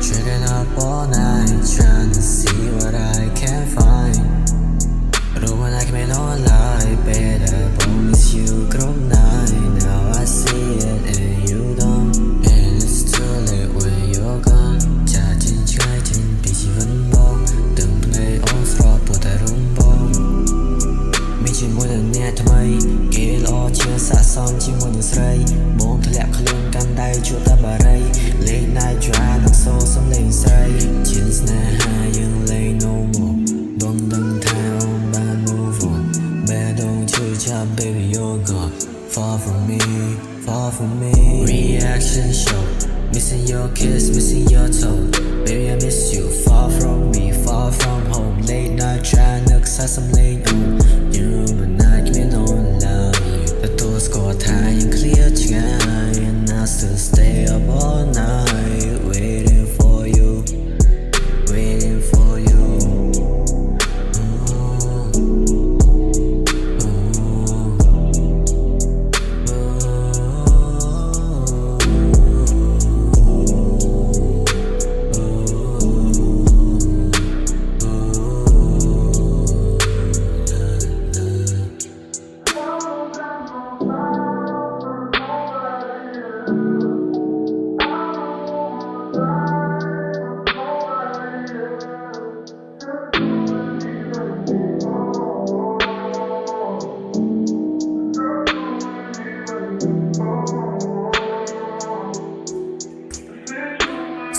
Checking up all night, trying to see what I can find. But when I came online, better promise you group night. Now I see it and you don't. And it's too late when you're gone. Charging, charging, busy vẫn bông. Đừng play on straw, put that room bông. Mi chỉ muốn được nghe thay mây. Kế lo chưa xả xong chỉ muốn được srei. Bông thật lẹ khลื่n căn đáy chỗ ta bà rây. Late night drive นักโซสำเร็จใส่ชินสแนหายังเลย no more บังดังแถวบ้าน move on แม่ต้องชื่อชา baby you're gone far from me far from me reaction show missing your kiss missing your toe baby I miss you far from me far from home late night drive นึกซะสำเร็จยังรู้มันน่าจะไม่นอนแล้วแต่ตัวสกอร์ท้ายยังเคลียร์ง่าย and I still stay up all night waiting for you waiting for you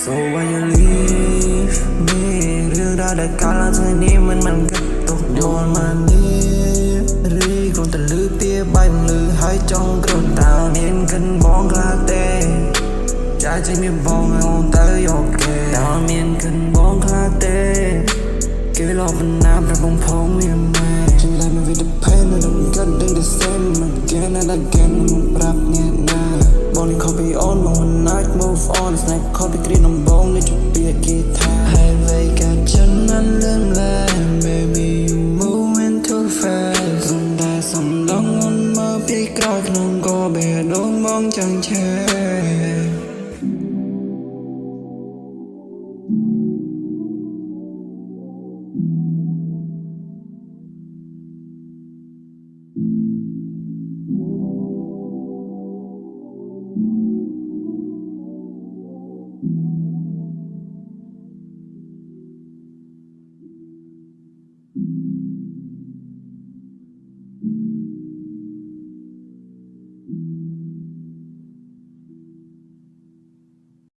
So why you leave me เรื่องราวแต่การหลังจากนี้มันก็ตกโดนมานี้รีคงแต่ลือเตี้ยใบมันลือหายจ้องกระตาเห็นกันมองคลาเต้ใจจริงไม่บอกให้องเตยโอเคแต่ว่าเมียนกันมองคลาเต้เกลอมันน้ำแต่ผมพองไม่แม่ฉันเลยไม่ with the pain and I'm getting the same again and again มันปรับเนี่ยนะบอกนี่เขาไป on บอกวัน night move on snap เขาไปกรีดน้ำบงในจุดเปียกกีตาร์ให้ไว้กับฉันนั้นเรื่องแรง baby you moving too fast ตรงได้สำลังวนมาพี่กรอยขนมก็เบียดโดนมองจังเช